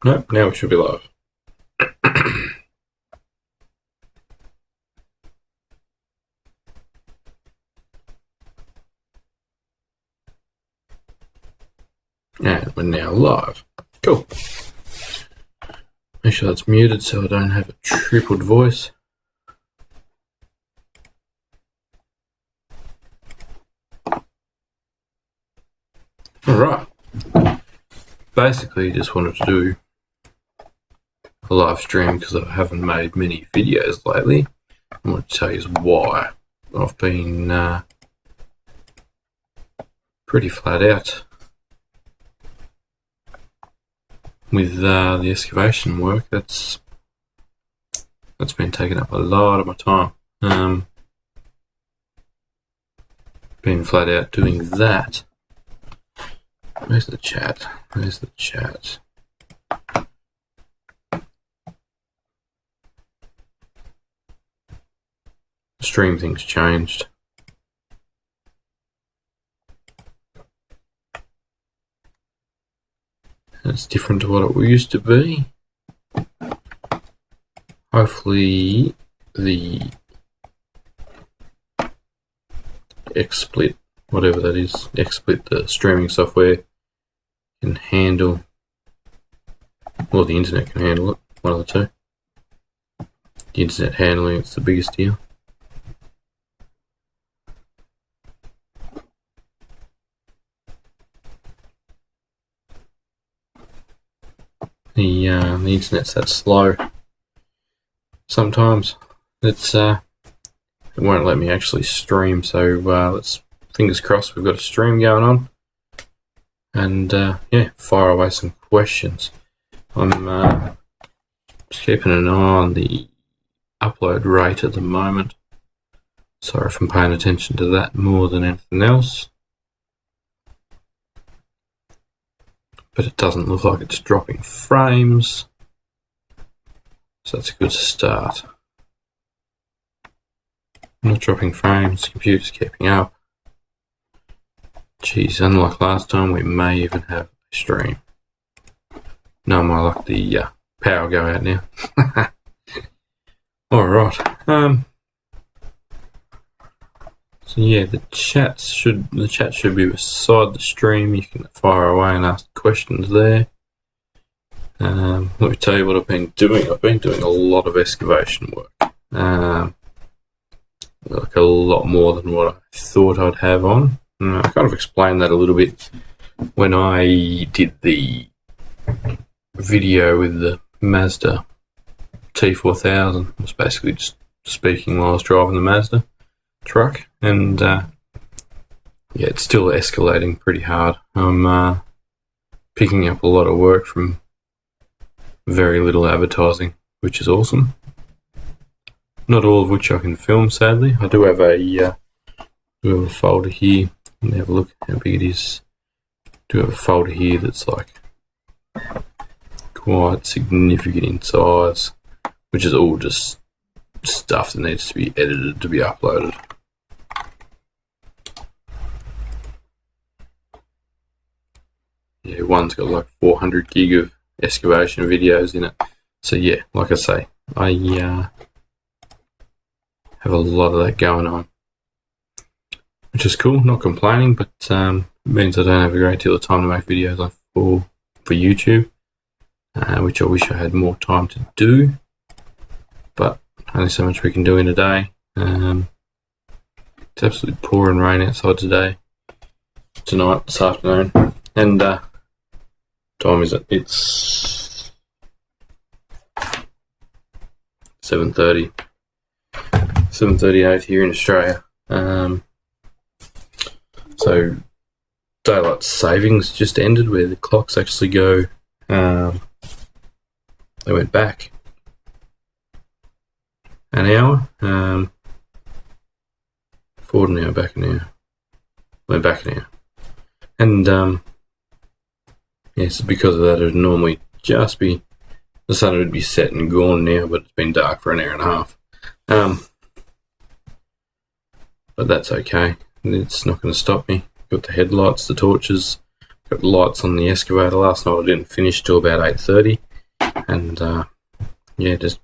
Nope, now we should be live. And we're now live. Cool. Make sure that's muted so I don't have a tripled voice. Alright. Basically, just wanted to do a live stream because I haven't made many videos lately. I'm going to tell you why. I've been pretty flat out with the excavation work. That's been taking up a lot of my time. Been flat out doing that. Where's the chat? Where's the chat? The stream thing's changed. It's different to what it used to be. Hopefully the XSplit, whatever that is, XSplit, the streaming software, can handle, or the internet can handle it, one of the two. The internet handling it's the biggest deal. The internet's that slow. Sometimes it won't let me actually stream. So let's fingers crossed we've got a stream going on. And yeah, fire away some questions. I'm just keeping an eye on the upload rate at the moment. Sorry if I'm paying attention to that more than anything else. But it doesn't look like it's dropping frames. So that's a good start. Not dropping frames, computer's keeping up. Geez, unlike last time, we may even have a stream. No, my luck, the power go out now. Alright. So yeah, the chat should be beside the stream. You can fire away and ask questions there. Let me tell you what I've been doing. I've been doing a lot of excavation work. Like a lot more than what I thought I'd have on. I kind of explained that a little bit when I did the video with the Mazda T4000. I was basically just speaking while I was driving the Mazda truck, and yeah, it's still escalating pretty hard. I'm picking up a lot of work from very little advertising, which is awesome. Not all of which I can film, sadly. I do have a folder here. Let me have a look how big it is. I do have a folder here that's like quite significant in size, which is all just stuff that needs to be edited to be uploaded. Yeah, one's got like 400 gig of excavation videos in it. So yeah, like I say, I have a lot of that going on, which is cool. Not complaining, but it means I don't have a great deal of time to make videos like for YouTube, which I wish I had more time to do. But only so much we can do in a day. It's absolutely pouring rain outside today, tonight, this afternoon, and time is it? It's 7:30. 7:38 here in Australia. So daylight savings just ended, where the clocks actually go. They went back an hour. Forward an hour, back an hour. Went back an hour, and yes, because of that, it would normally just be the sun would be set and gone now, but it's been dark for an hour and a half. But that's okay. It's not going to stop me. Got the headlights, the torches, got lights on the excavator. Last night I didn't finish till about 8:30. and yeah, just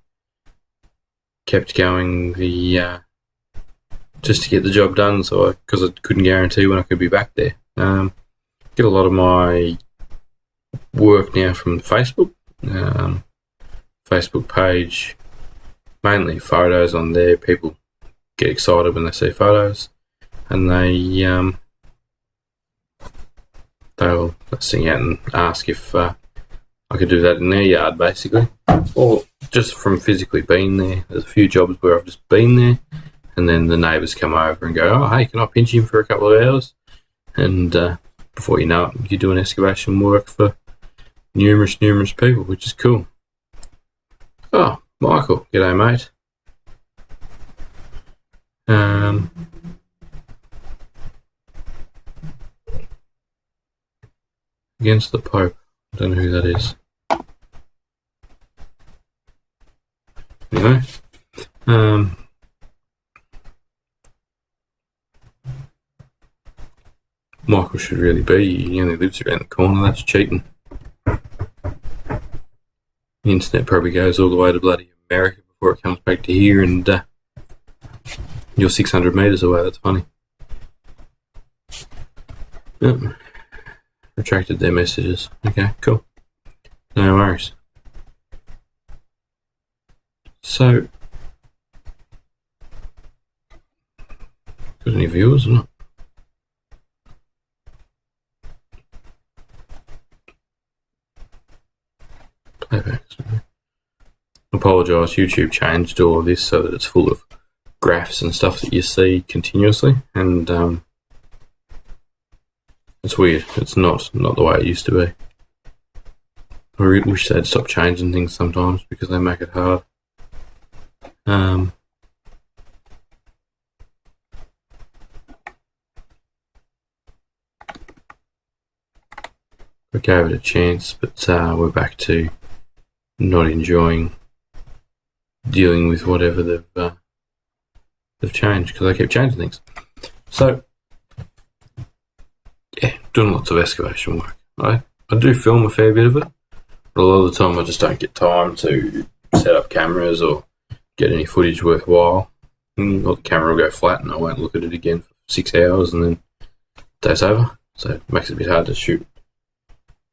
kept going just to get the job done. So because I couldn't guarantee when I could be back there. Get a lot of my work now from Facebook. Facebook page, mainly photos on there. People get excited when they see photos, and they'll sing out and ask if I could do that in their yard, basically, or just from physically being there. There's a few jobs where I've just been there, and then the neighbours come over and go, "Oh, hey, can I pinch him for a couple of hours?" And before you know it, you're doing excavation work for numerous people, which is cool. Oh, Michael, g'day, mate. Against the Pope. I don't know who that is. Anyway, Michael should really be. He only lives around the corner. That's cheating. The internet probably goes all the way to bloody America before it comes back to here, and you're 600 metres away. That's funny. Yep. Retracted their messages. Okay, cool. No worries. So, got any viewers or not? Playbacks. Apologise, YouTube changed all of this so that it's full of graphs and stuff that you see continuously, and it's weird. It's not the way it used to be. I really wish they'd stop changing things sometimes because they make it hard. I gave it a chance, but we're back to not enjoying dealing with whatever they've changed, because they keep changing things. So, yeah, doing lots of excavation work. I do film a fair bit of it, but a lot of the time I just don't get time to set up cameras or get any footage worthwhile. Or the camera will go flat and I won't look at it again for 6 hours and then day's over. So it makes it a bit hard to shoot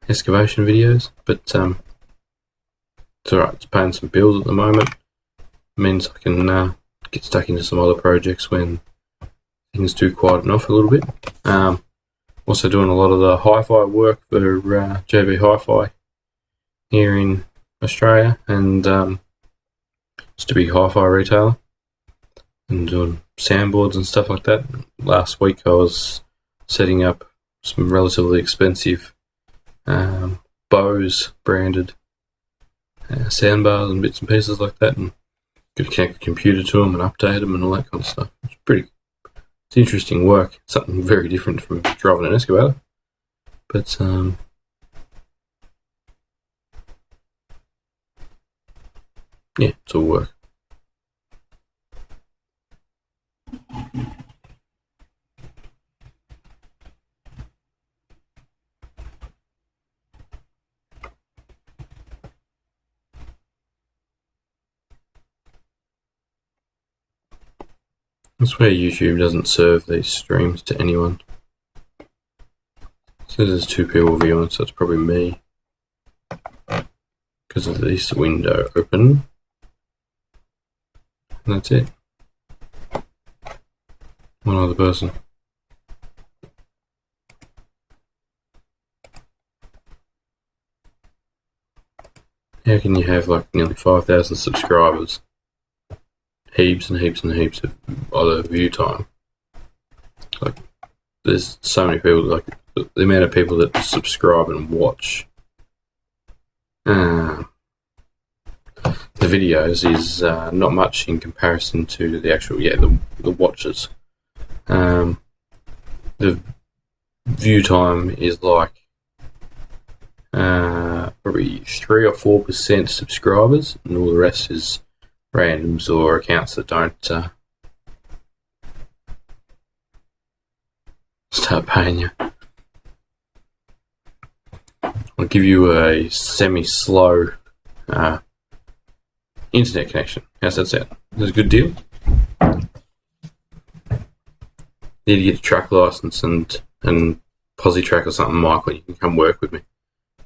excavation videos, but it's alright. It's paying some bills at the moment. It means I can get stuck into some other projects when things do quieten off a little bit. Also doing a lot of the hi-fi work for JB Hi-Fi here in Australia, and just a big hi-fi retailer, and doing soundboards and stuff like that. Last week I was setting up some relatively expensive Bose branded soundbars and bits and pieces like that, and could connect the computer to them and update them and all that kind of stuff. It's interesting work. Something very different from driving an excavator, but yeah, it's all work. That's where YouTube doesn't serve these streams to anyone. So there's 2 people viewing, so it's probably me, because of this window open. And that's it. One other person. How can you have like nearly 5,000 subscribers? Heaps and heaps and heaps of other view time. Like, there's so many people, like, the amount of people that subscribe and watch the videos is not much in comparison to the actual, the watches. The view time is like probably 3 or 4% subscribers, and all the rest is randoms or accounts that don't start paying you. I'll give you a semi-slow internet connection. How's that sound? That's a good deal. Need to get a truck license and posi track or something, Michael. You can come work with me.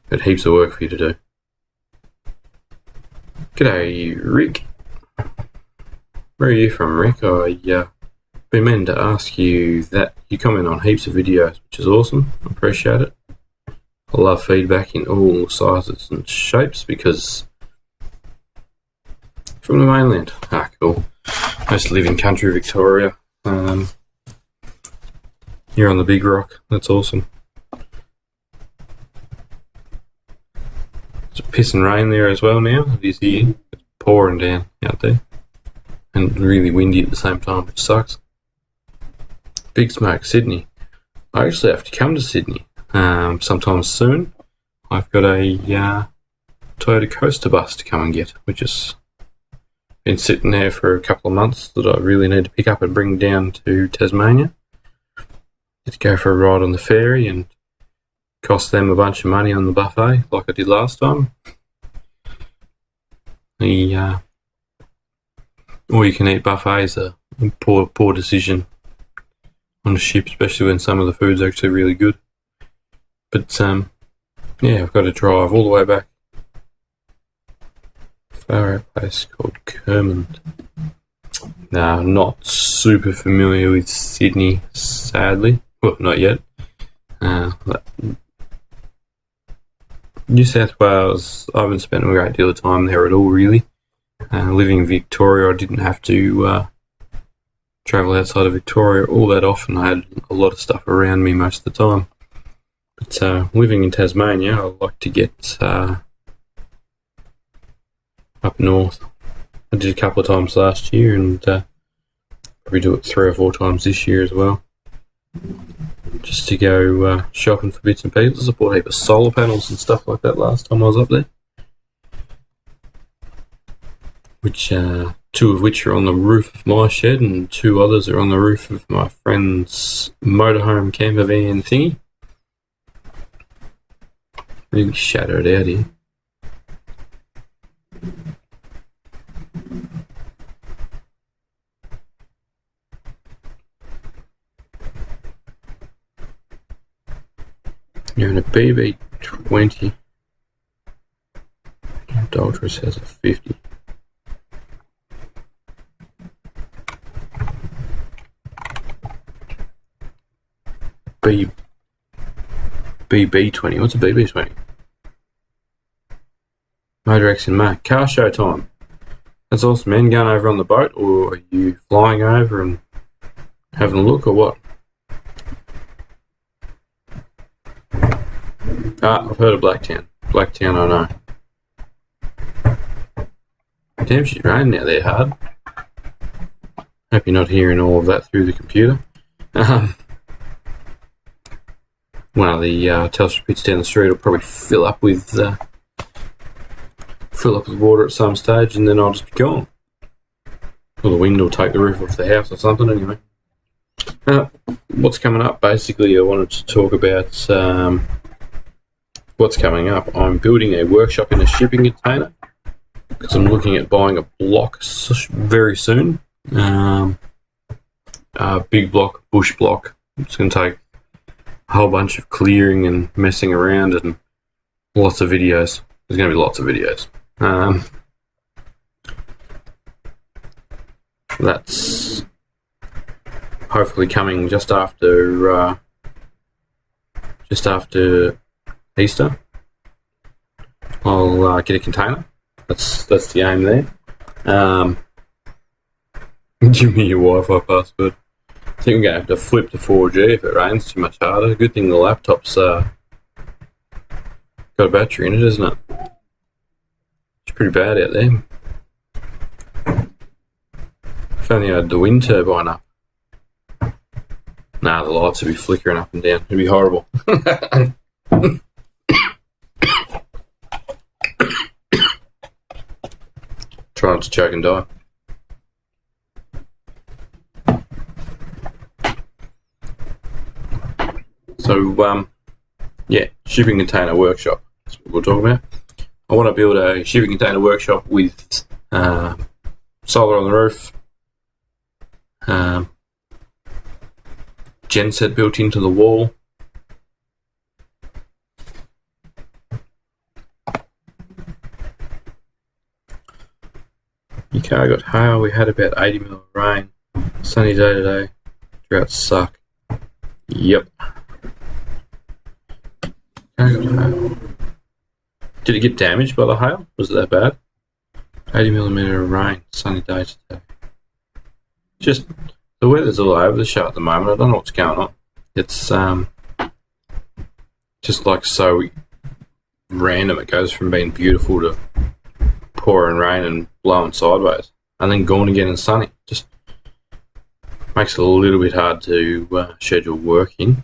Got heaps of work for you to do. G'day, Rick. Where are you from, Rick? I've been meaning to ask you that. You comment on heaps of videos, which is awesome. I appreciate it. I love feedback in all sizes and shapes because from the mainland. Cool. I used to live in country Victoria. You're on the Big Rock. That's awesome. It's pissing rain there as well now. It is here. It's pouring down out there. And really windy at the same time, which sucks. Big Smoke, Sydney. I actually have to come to Sydney sometime soon. I've got a Toyota Coaster bus to come and get, which has been sitting there for a couple of months that I really need to pick up and bring down to Tasmania. Get to go for a ride on the ferry and cost them a bunch of money on the buffet like I did last time. The all-you-can-eat buffets are a poor decision on a ship, especially when some of the food's actually really good. But I've got to drive all the way back. Far out place called Kermond. No, I'm not super familiar with Sydney, sadly. Well, not yet. New South Wales, I haven't spent a great deal of time there at all, really. Living in Victoria, I didn't have to travel outside of Victoria all that often. I had a lot of stuff around me most of the time. But living in Tasmania, I like to get up north. I did a couple of times last year and probably do it 3 or 4 times this year as well. Just to go shopping for bits and pieces. I bought a heap of solar panels and stuff like that last time I was up there. Which 2 of which are on the roof of my shed and 2 others are on the roof of my friend's motorhome camper van thingy. Really shadowed out here. You're in a BB20. Adulterous has a 50. BB20. What's a BB20? Motor X and Mac. Car show time. That's awesome, man. Going over on the boat, or are you flying over and having a look, or what? I've heard of Blacktown. Blacktown, I know. Damn, she's raining out there hard. Hope you're not hearing all of that through the computer. One of the Telstra pits down the street will probably fill up with water at some stage, and then I'll just be gone. Or the wind will take the roof off the house or something. Anyway, what's coming up? Basically, I wanted to talk about what's coming up. I'm building a workshop in a shipping container because I'm looking at buying a block very soon. Big block, bush block. It's going to take a whole bunch of clearing and messing around and lots of videos. There's going to be lots of videos. That's hopefully coming just after Easter. I'll get a container. That's the aim there. Give me your Wi-Fi password. I think I'm going to have to flip to 4G if it rains too much harder. Good thing the laptop's got a battery in it, isn't it? It's pretty bad out there. If only I had the wind turbine up. Nah, the lights would be flickering up and down. It'd be horrible. Trying to choke and die. So, shipping container workshop. That's what we'll talk about. I want to build a shipping container workshop with solar on the roof, genset built into the wall. UK got hail. We had about 80 mil of rain. Sunny day today. Droughts suck. Yep. UK got hail. Did it get damaged by the hail? Was it that bad? 80 millimetre of rain. Sunny day today. Just the weather's all over the show at the moment. I don't know what's going on. It's just like so random. It goes from being beautiful to pouring rain and blowing sideways, and then gone again and sunny. Just makes it a little bit hard to schedule work in.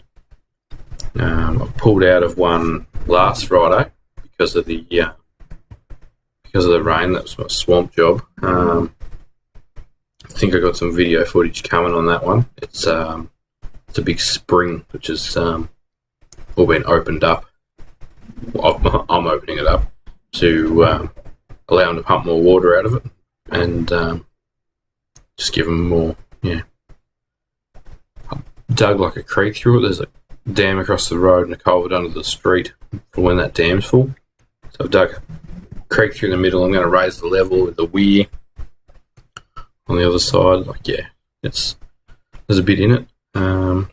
I pulled out of one last Friday because of the rain. That was my swamp job. I think I got some video footage coming on that one. It's a big spring which has all been opened up. I'm opening it up to allow them to pump more water out of it and just give them more. Yeah, I dug like a creek through it. There's a dam across the road and a culvert under the street for when that dam's full. So I've dug a creek through the middle. I'm going to raise the level with the weir on the other side. Like, yeah, there's a bit in it. We're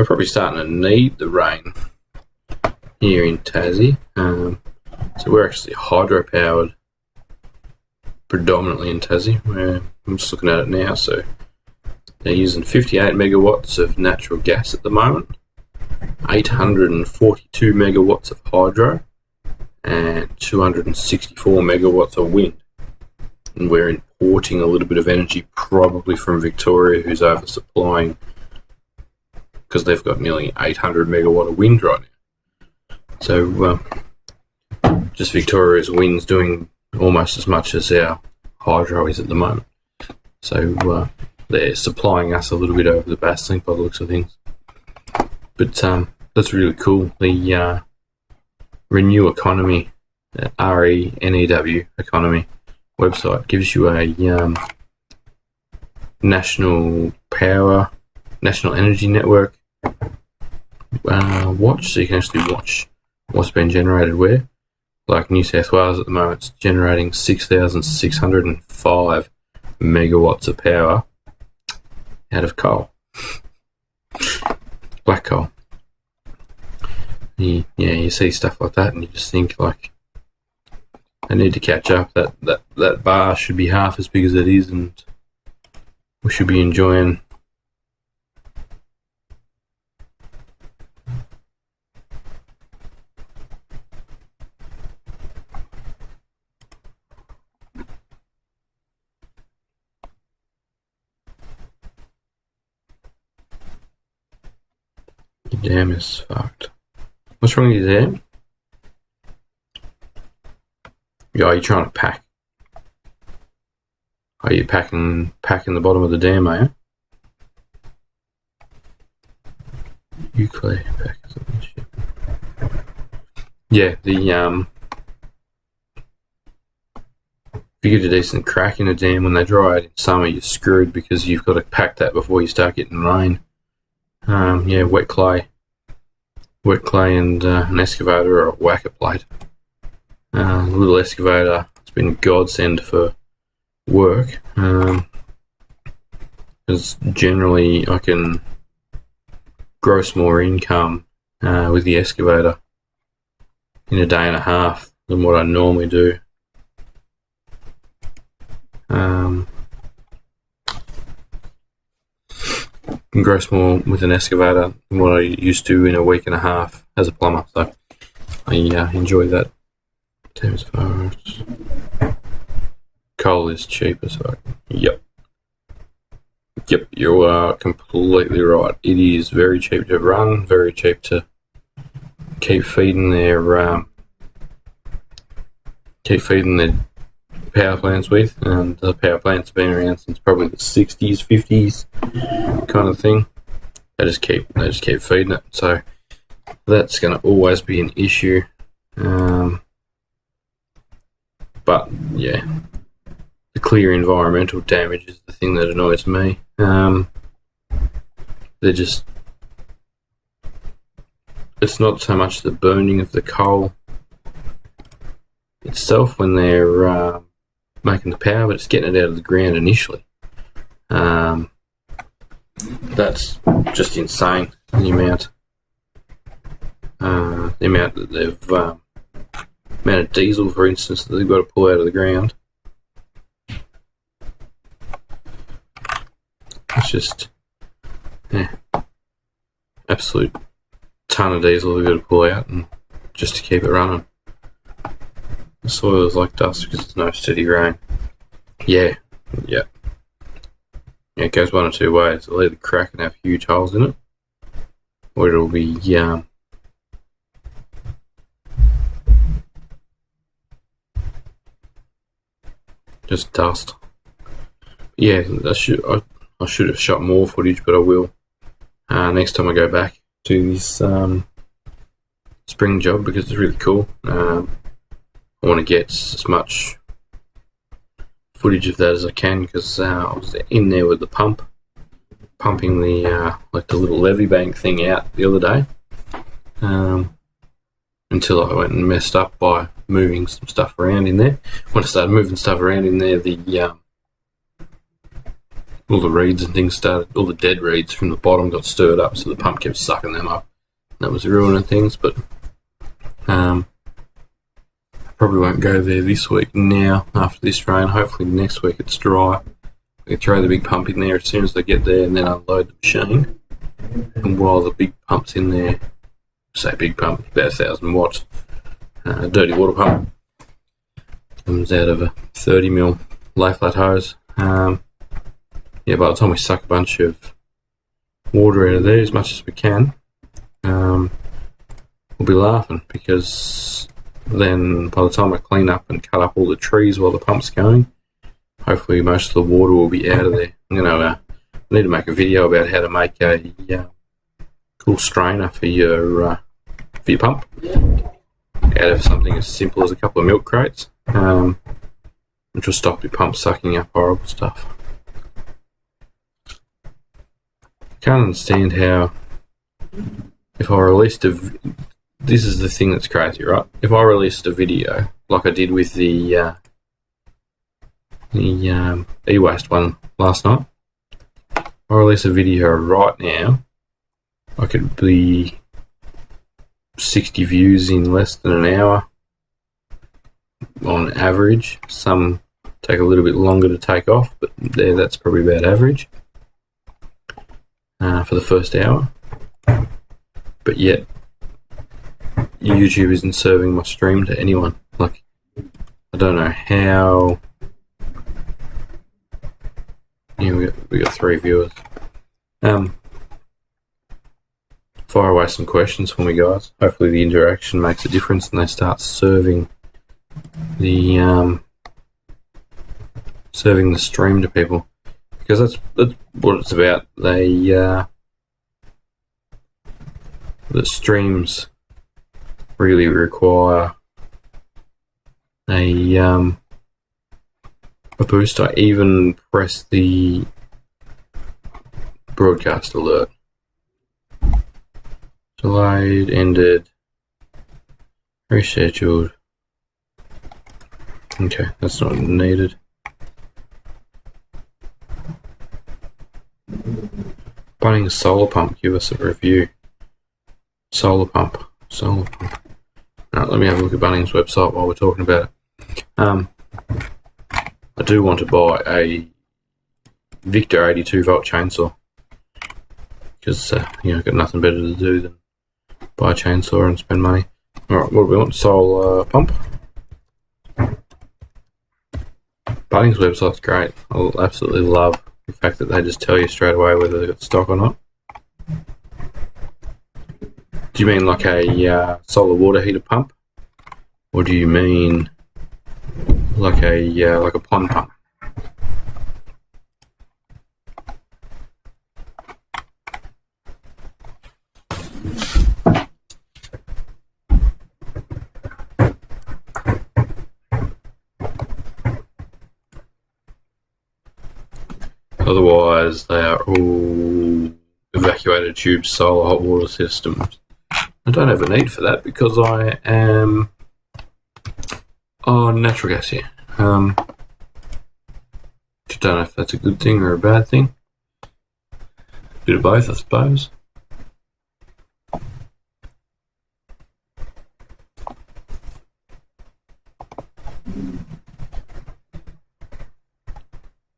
probably starting to need the rain here in Tassie. So we're actually hydro-powered predominantly in Tassie. I'm just looking at it now. So they're using 58 megawatts of natural gas at the moment, 842 megawatts of hydro, and 264 megawatts of wind. And we're importing a little bit of energy probably from Victoria, who's oversupplying because they've got nearly 800 megawatt of wind right now. So just Victoria's wind's doing almost as much as our hydro is at the moment. So they're supplying us a little bit over the Basslink by the looks of things. But that's really cool. The Renew Economy, RENEW Economy website gives you a national energy network watch, so you can actually watch what's been generated where. Like New South Wales at the moment, it's generating 6,605 megawatts of power out of coal, black coal. You see stuff like that, and you just think like, I need to catch up. That bar should be half as big as it is, and we should be enjoying your dam is fucked. What's wrong with your dam? Yeah, are you trying to pack? Are you packing the bottom of the dam, are you? Euclid pack something shit. Yeah, if you get a decent crack in a dam when they dry out in summer, you're screwed because you've got to pack that before you start getting rain. Yeah, wet clay and an excavator or a whacker plate. A little excavator, it's been a godsend for work, because generally I can gross more income with the excavator in a day and a half than what I normally do. Can gross more with an excavator than what I used to in a week and a half as a plumber, so I enjoy that. As far as coal is cheap as fuck. Yep, you are completely right. It is very cheap to run, very cheap to keep feeding their power plants with, and the power plants have been around since probably the 60s, 50s kind of thing. They just keep feeding it, so that's going to always be an issue. But yeah, the clear environmental damage is the thing that annoys me. They're just, it's not so much the burning of the coal itself when they're making the power, but it's getting it out of the ground initially. That's just insane, the amount that they've amount of diesel, for instance, that they've got to pull out of the ground. It's just, yeah, absolute ton of diesel they've got to pull out and just to keep it running. The soil is like dust because there's no steady rain. Yeah. It goes one of two ways. It'll either crack and have huge holes in it, or it'll be just dust. Yeah, I should have shot more footage, but I will next time I go back to this spring job because it's really cool. I want to get as much footage of that as I can because I was in there with the pumping the like the little levee bank thing out the other day, until I went and messed up by moving some stuff around in there. When I started moving stuff around in there, all the reeds and things started, all the dead reeds from the bottom got stirred up, so the pump kept sucking them up. That was ruining things, but probably won't go there this week now after this rain. Hopefully next week it's dry. I can throw the big pump in there as soon as they get there and then unload the machine. And while the big pump's in there, say big pump, about 1,000 watts, dirty water pump, comes out of a 30mm lay flat hose. By the time we suck a bunch of water out of there as much as we can, we'll be laughing because then by the time I clean up and cut up all the trees while the pump's going, hopefully most of the water will be out of there. I need to make a video about how to make a cool strainer for your pump out of something as simple as a couple of milk crates, which will stop your pump sucking up horrible stuff. I can't understand how, if I released this is the thing that's crazy, right? If I released a video like I did with the e-waste one last night, if I release a video right now, I could be 60 views in less than an hour on average. Some take a little bit longer to take off, but that's probably about average for the first hour. But yet YouTube isn't serving my stream to anyone. Like, I don't know how. Yeah, we got 3 viewers. Fire away some questions for me, guys. Hopefully the interaction makes a difference and they start serving the stream to people, because that's what it's about. The streams really require a boost. I even press the broadcast alert. Delayed, ended, rescheduled. Okay, that's not needed. Bunnings solar pump, give us a review. Solar pump. Right, let me have a look at Bunnings' website while we're talking about it. I do want to buy a Victor 82 volt chainsaw because I've got nothing better to do than buy a chainsaw and spend money. Alright, what do we want? Solar pump. Bunnings' website's great. I absolutely love the fact that they just tell you straight away whether they've got stock or not. Do you mean like a solar water heater pump, or do you mean like a pond pump? Otherwise, they are all evacuated tube solar hot water systems. I don't have a need for that because I am on natural gas here. Don't know if that's a good thing or a bad thing. Bit of both, I suppose.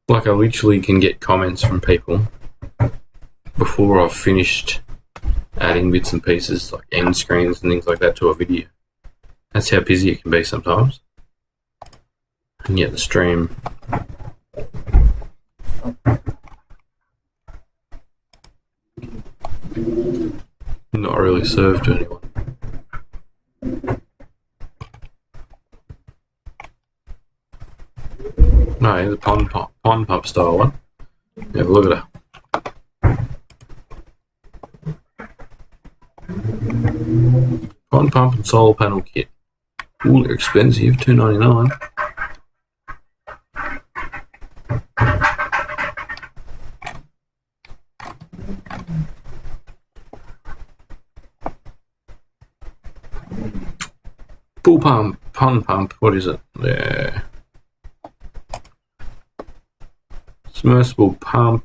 Like, I literally can get comments from people before I've finished adding bits and pieces like end screens and things like that to a video. That's how busy it can be sometimes. And yet the stream not really served to anyone. No, the pond pump style one. Have a look at her. Pond pump and solar panel kit. Ooh, they're expensive, $2.99. Pool pump, pond pump, what is it? There. Submersible pump.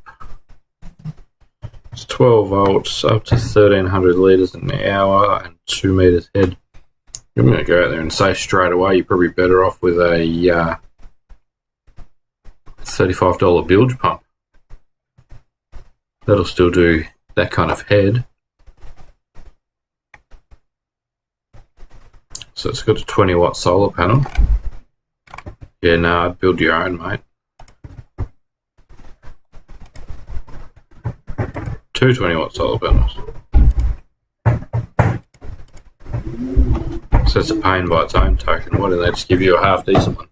It's 12 volts, up to 1,300 litres an hour and 2 metres head. I'm going to go out there and say straight away, you're probably better off with a $35 bilge pump. That'll still do that kind of head. So it's got a 20 watt solar panel. Yeah, no, I'd build your own, mate. 2 20 watt solar panels. So it's a pain by its own token. Why don't they just give you a half decent one?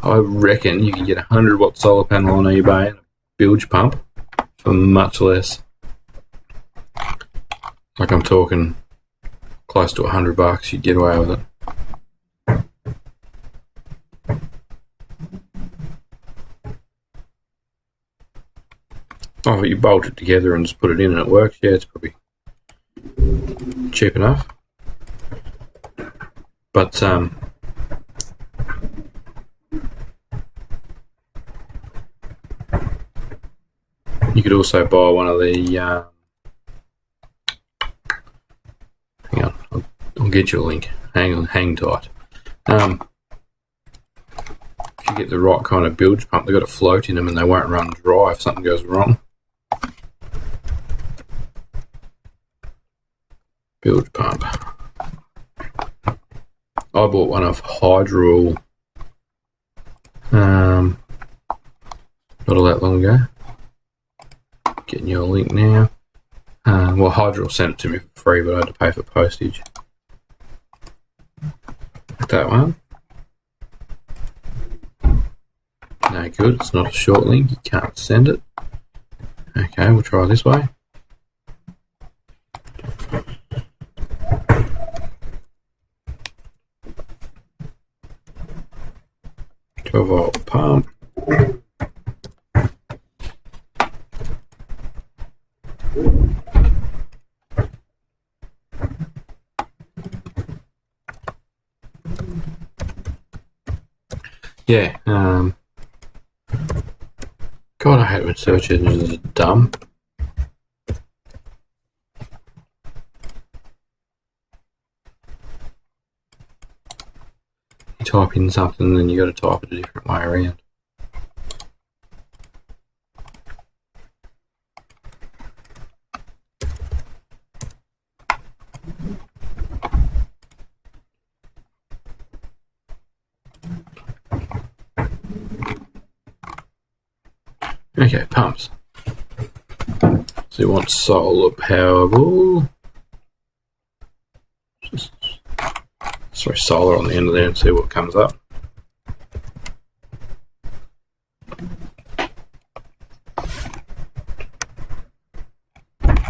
I reckon you can get a 100 watt solar panel on eBay and a bilge pump for much less. Like, I'm talking close to $100, you'd get away with it. Oh, but you bolt it together and just put it in and it works. Yeah, it's probably cheap enough. But you could also buy one of the hang on, I'll get you a link. Hang tight. If you get the right kind of bilge pump, they've got a float in them and they won't run dry if something goes wrong. Bilge pump. I bought one off Hydro not all that long ago. Getting you a link now. Well, Hydro sent it to me for free, but I had to pay for postage. That one. No good, it's not a short link, you can't send it. Okay, we'll try this way. Volt pump. Yeah, God, I hate when search engines are dumb. You type in something and then you got to type it a different way around. Okay, pumps. So you want solar powerable. Just throw solar on the end of there and see what comes up.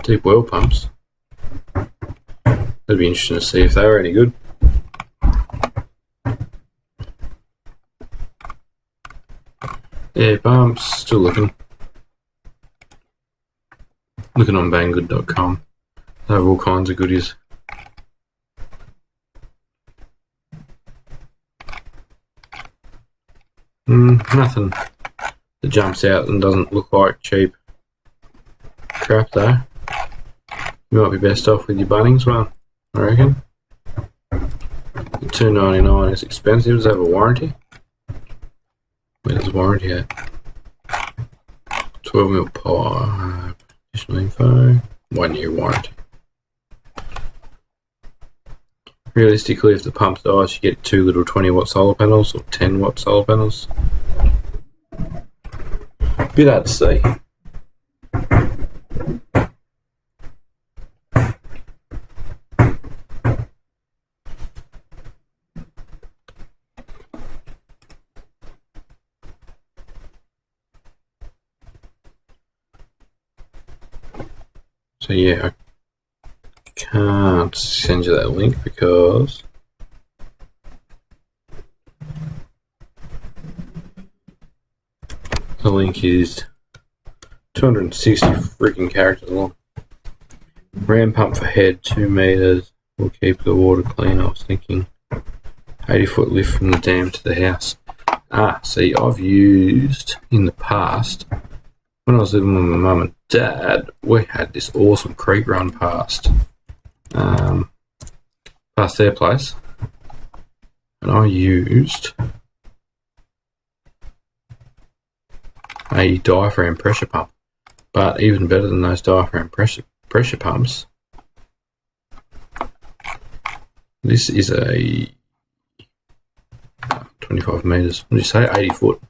Deep well pumps. That'd be interesting to see if they were any good. Air pumps, still looking. Looking on banggood.com. They have all kinds of goodies. Nothing that jumps out and doesn't look like cheap crap though. You might be best off with your Bunnings one, I reckon. $2.99 is expensive. Does it have a warranty? Where's the warranty at? 12mm pipe. Additional info. 1 year warranty. Realistically, if the pump dies, you get 2 little 20-watt solar panels or 10-watt solar panels. Bit hard to see. So yeah, I can't send you that link because the link is 260 freaking characters long. Ram pump for head, 2 meters, will keep the water clean. I was thinking 80-foot lift from the dam to the house. See, I've used in the past, when I was living with my mum and dad, we had this awesome creek run past their place, and I used a diaphragm pressure pump. But even better than those diaphragm pressure pumps, this is a 25 meters. What did you say? 80 foot.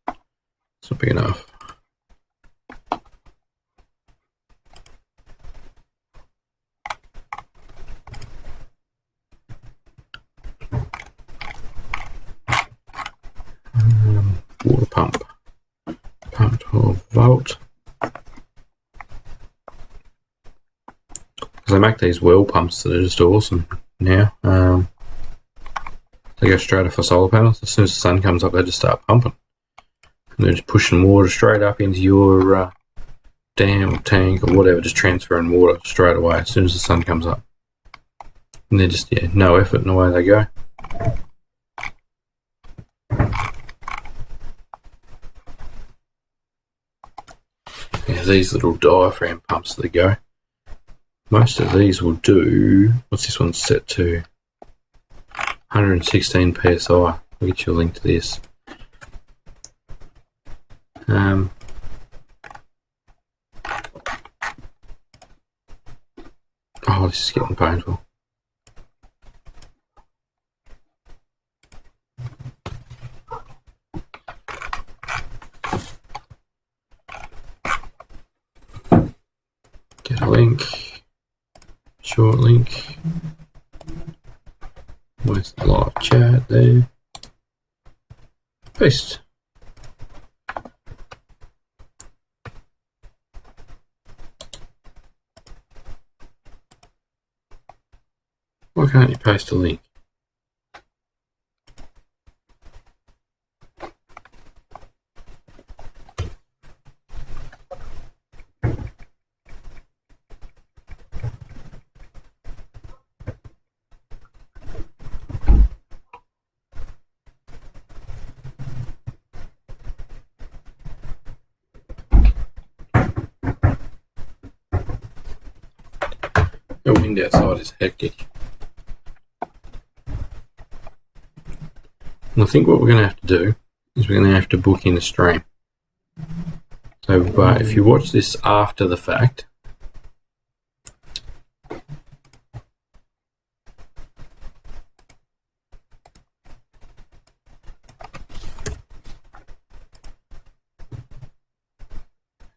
It's not big enough. Water pump. Pump 12 volt. They make these well pumps that are just awesome now. They go straight off a solar panel. As soon as the sun comes up, they just start pumping. And they're just pushing water straight up into your dam or tank or whatever, just transferring water straight away as soon as the sun comes up. And they're just, no effort, and away they go. Yeah, these little diaphragm pumps that go. Most of these will do, what's this one set to? 116 PSI. I'll get you a link to this. Oh, this is getting painful. Get a link. Short link. Where's the live chat there? Paste. Why can't you paste a link? The wind outside is hectic. And I think what we're going to have to do is we're going to have to book in a stream. So if you watch this after the fact, I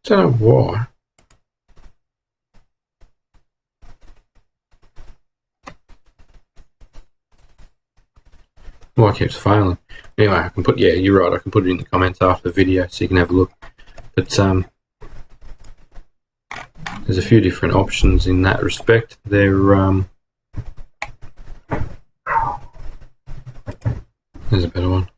don't know why. Why it keeps failing. Anyway, I can put, yeah, you're right, I can put it in the comments after the video so you can have a look. But there's a few different options in that respect. There's a better one.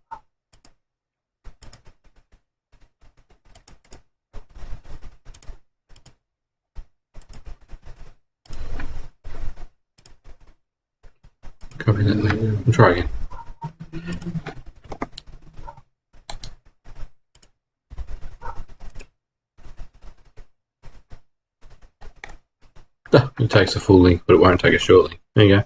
Copy that link. We'll try again. It takes a full link, but it won't take a short link. There you go.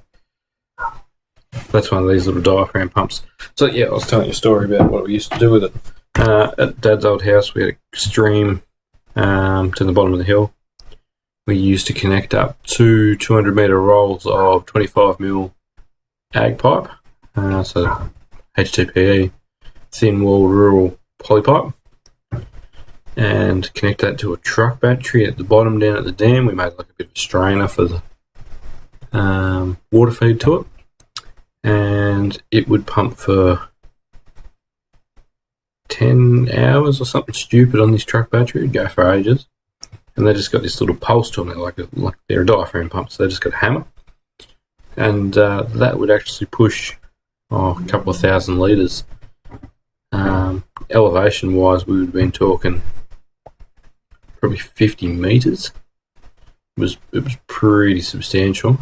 That's one of these little diaphragm pumps. So yeah, I was telling you a story about what we used to do with it. At Dad's old house, we had a stream to the bottom of the hill. We used to connect up to 200-metre rolls of 25mm ag pipe, so HDPE, thin-wall rural polypipe, and connect that to a truck battery at the bottom down at the dam. We made like a bit of a strainer for the water feed to it, and it would pump for 10 hours or something stupid on this truck battery. It'd go for ages, and they just got this little pulse to them, like they're a diaphragm pump, so they just got a hammer, and that would actually push a couple of thousand litres. Elevation wise, we would have been talking probably 50 metres. It was pretty substantial.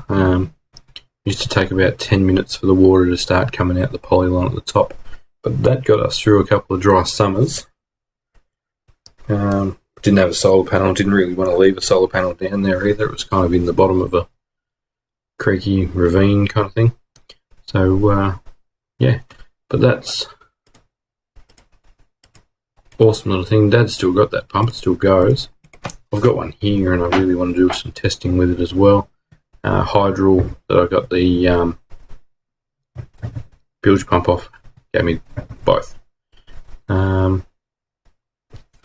Used to take about 10 minutes for the water to start coming out the polyline at the top, but that got us through a couple of dry summers. Didn't have a solar panel, didn't really want to leave a solar panel down there either. It was kind of in the bottom of a creaky ravine kind of thing. So yeah, but that's awesome little thing. Dad's still got that pump, it still goes. I've got one here and I really want to do some testing with it as well. Hydral that I got the bilge pump off gave me both. If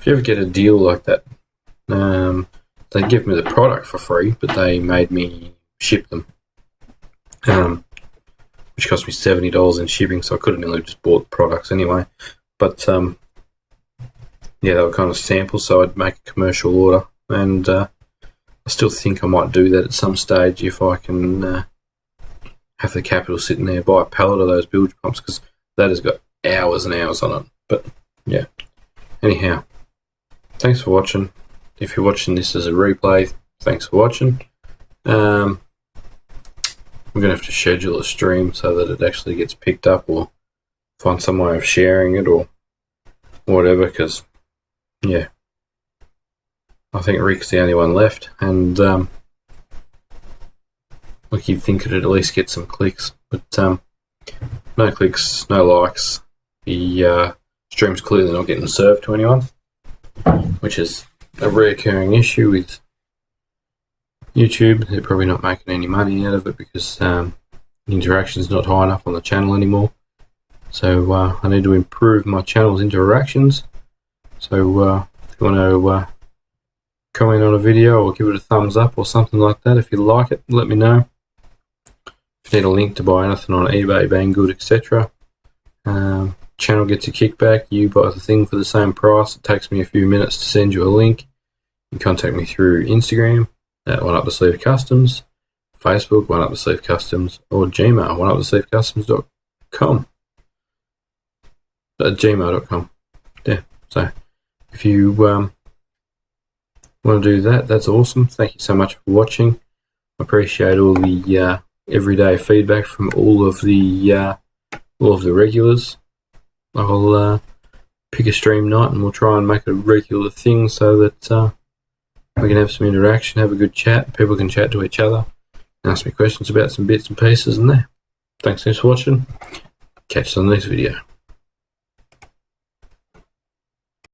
you ever get a deal like that, they give me the product for free, but they made me ship them, which cost me $70 in shipping, so I could have nearly just bought the products anyway. But yeah, they were kind of samples, so I'd make a commercial order, and I still think I might do that at some stage if I can have the capital sitting there, buy a pallet of those bilge pumps, because that has got hours and hours on it. But yeah, anyhow, thanks for watching. If you're watching this as a replay, thanks for watching. We're going to have to schedule a stream so that it actually gets picked up, or find some way of sharing it or whatever, because yeah, I think Rick's the only one left, and we keep thinking it'd at least get some clicks, but no clicks, no likes. The stream's clearly not getting served to anyone, which is a reoccurring issue with YouTube. They're probably not making any money out of it because the interaction's not high enough on the channel anymore. So I need to improve my channel's interactions. So if you want to comment on a video or give it a thumbs up or something like that, if you like it, let me know. If you need a link to buy anything on eBay, Banggood, etc. Channel gets a kickback. You buy the thing for the same price. It takes me a few minutes to send you a link. You can contact me through Instagram at OneUpTheSleeve Facebook, OneUpTheSleeve or Gmail, OneUpTheSleeveCustoms.com. At gmail.com. Yeah, so if you want to do that, that's awesome. Thank you so much for watching. I appreciate all the everyday feedback from all of the regulars. I'll pick a stream night and we'll try and make it a regular thing so that we can have some interaction, have a good chat. People can chat to each other, ask me questions about some bits and pieces in there. Thanks for watching. Catch you on the next video.